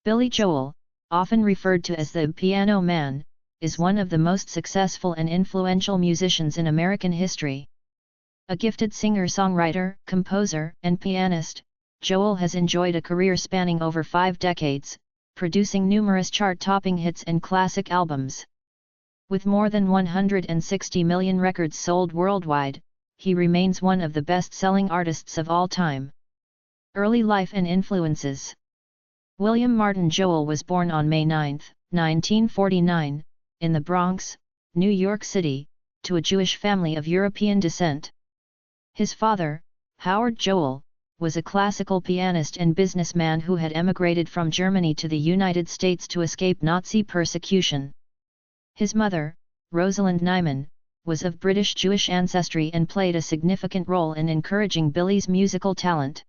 Billy Joel, often referred to as the Piano Man, is one of the most successful and influential musicians in American history. A gifted singer-songwriter, composer, and pianist, Joel has enjoyed a career spanning over 5 decades, producing numerous chart-topping hits and classic albums. With more than 160 million records sold worldwide, he remains one of the best-selling artists of all time. Early life and influences. William Martin Joel was born on May 9, 1949, in the Bronx, New York City, to a Jewish family of European descent. His father, Howard Joel, was a classical pianist and businessman who had emigrated from Germany to the United States to escape Nazi persecution. His mother, Rosalind Nyman, was of British Jewish ancestry and played a significant role in encouraging Billy's musical talent.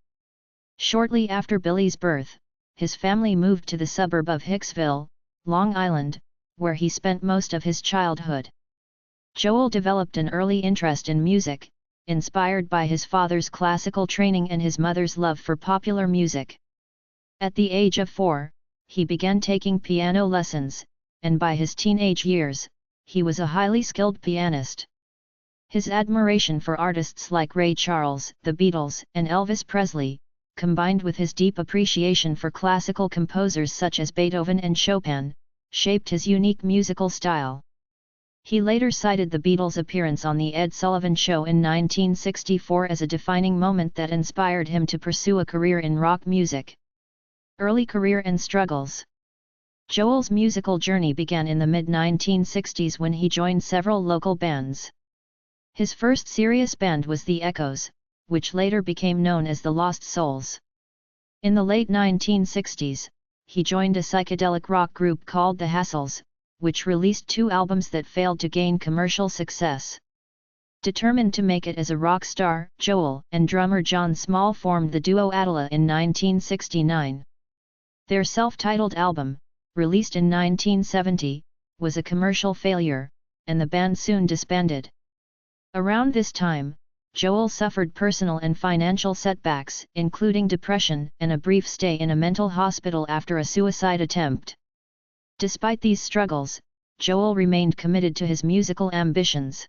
Shortly after Billy's birth, his family moved to the suburb of Hicksville, Long Island, where he spent most of his childhood. Joel developed an early interest in music, inspired by his father's classical training and his mother's love for popular music. At the age of 4, he began taking piano lessons, and by his teenage years, he was a highly skilled pianist. His admiration for artists like Ray Charles, the Beatles, and Elvis Presley, combined with his deep appreciation for classical composers such as Beethoven and Chopin, shaped his unique musical style. He later cited the Beatles' appearance on The Ed Sullivan Show in 1964 as a defining moment that inspired him to pursue a career in rock music. Early career and struggles. Joel's musical journey began in the mid-1960s when he joined several local bands. His first serious band was The Echoes, which later became known as the Lost Souls. In the late 1960s, he joined a psychedelic rock group called the Hassles, which released 2 albums that failed to gain commercial success. Determined to make it as a rock star, Joel and drummer John Small formed the duo Attila in 1969. Their self-titled album, released in 1970, was a commercial failure, and the band soon disbanded. Around this time, Joel suffered personal and financial setbacks, including depression and a brief stay in a mental hospital after a suicide attempt. Despite these struggles, Joel remained committed to his musical ambitions.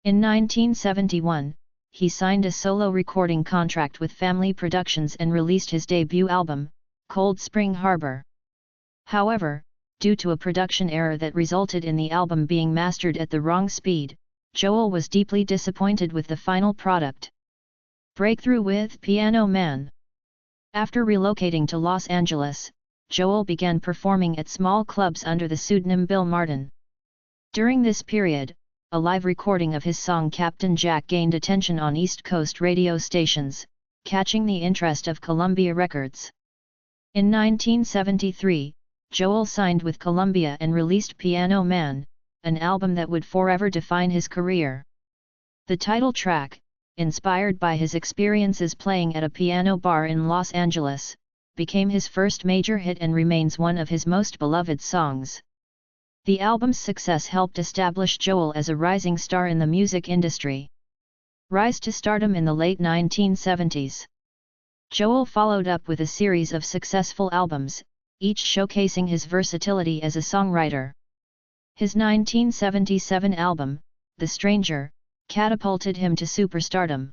In 1971, he signed a solo recording contract with Family Productions and released his debut album, Cold Spring Harbor. However, due to a production error that resulted in the album being mastered at the wrong speed, Joel was deeply disappointed with the final product. Breakthrough with Piano Man. After relocating to Los Angeles, Joel began performing at small clubs under the pseudonym Bill Martin. During this period, a live recording of his song Captain Jack gained attention on East Coast radio stations, catching the interest of Columbia Records. In 1973, Joel signed with Columbia and released Piano Man, an album that would forever define his career. The title track, inspired by his experiences playing at a piano bar in Los Angeles, became his first major hit and remains one of his most beloved songs. The album's success helped establish Joel as a rising star in the music industry. Rise to stardom in the late 1970s. Joel followed up with a series of successful albums, each showcasing his versatility as a songwriter. His 1977 album, The Stranger, catapulted him to superstardom.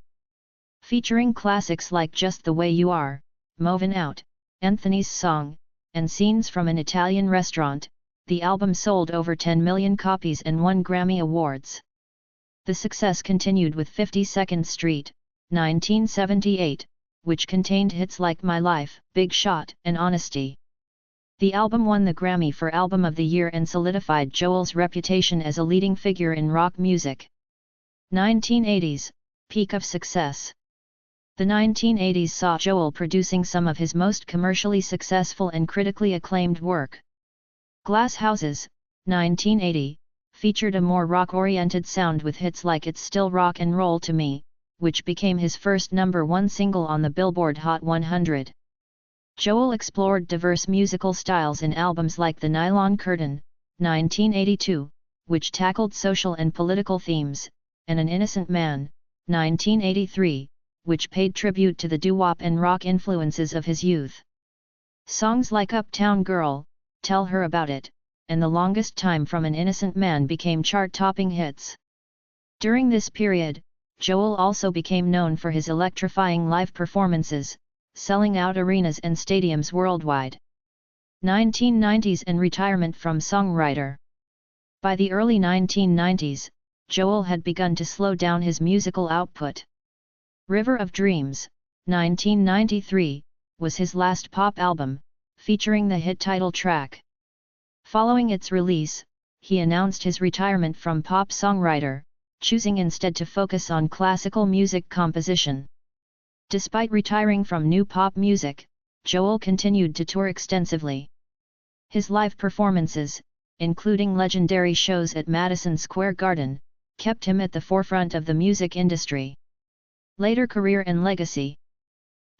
Featuring classics like Just the Way You Are, Movin' Out, Anthony's Song, and Scenes from an Italian Restaurant, the album sold over 10 million copies and won Grammy Awards. The success continued with 52nd Street, 1978, which contained hits like My Life, Big Shot, and Honesty. The album won the Grammy for Album of the Year and solidified Joel's reputation as a leading figure in rock music. 1980s, peak of success. The 1980s saw Joel producing some of his most commercially successful and critically acclaimed work. Glass Houses, 1980, featured a more rock-oriented sound with hits like It's Still Rock and Roll to Me, which became his first #1 single on the Billboard Hot 100. Joel explored diverse musical styles in albums like The Nylon Curtain, 1982, which tackled social and political themes, and An Innocent Man, 1983, which paid tribute to the doo-wop and rock influences of his youth. Songs like Uptown Girl, Tell Her About It, and The Longest Time from an Innocent Man became chart-topping hits. During this period, Joel also became known for his electrifying live performances, selling out arenas and stadiums worldwide. 1990s and retirement from songwriter. By the early 1990s, Joel had begun to slow down his musical output. River of Dreams, 1993, was his last pop album, featuring the hit title track. Following its release, he announced his retirement from pop songwriter, choosing instead to focus on classical music composition. Despite retiring from new pop music, Joel continued to tour extensively. His live performances, including legendary shows at Madison Square Garden, kept him at the forefront of the music industry. Later career and legacy.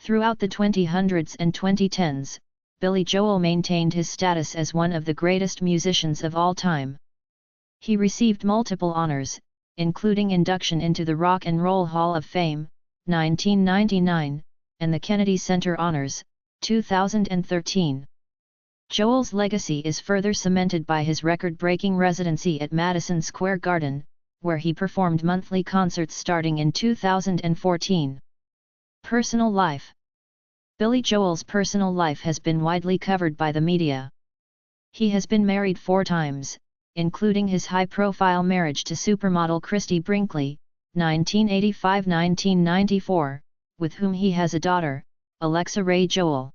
Throughout the 2000s and 2010s, Billy Joel maintained his status as one of the greatest musicians of all time. He received multiple honors, including induction into the Rock and Roll Hall of Fame, 1999, and the Kennedy Center Honors, 2013. Joel's legacy is further cemented by his record-breaking residency at Madison Square Garden, where he performed monthly concerts starting in 2014. Personal life. Billy Joel's personal life has been widely covered by the media. He has been married 4 times, including his high-profile marriage to supermodel Christie Brinkley, 1985–1994, with whom he has a daughter, Alexa Ray Joel.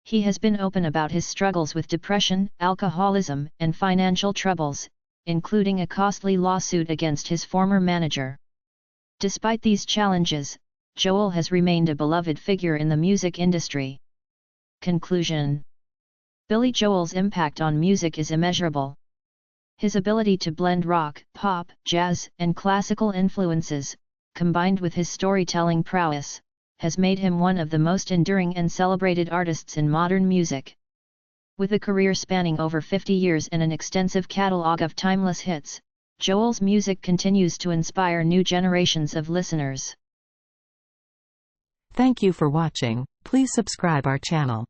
He has been open about his struggles with depression, alcoholism, and financial troubles, including a costly lawsuit against his former manager. Despite these challenges, Joel has remained a beloved figure in the music industry. Conclusion. Billy Joel's impact on music is immeasurable. His ability to blend rock, pop, jazz, and classical influences, combined with his storytelling prowess, has made him one of the most enduring and celebrated artists in modern music. With a career spanning over 50 years and an extensive catalog of timeless hits, Joel's music continues to inspire new generations of listeners. Thank you for watching. Please subscribe our channel.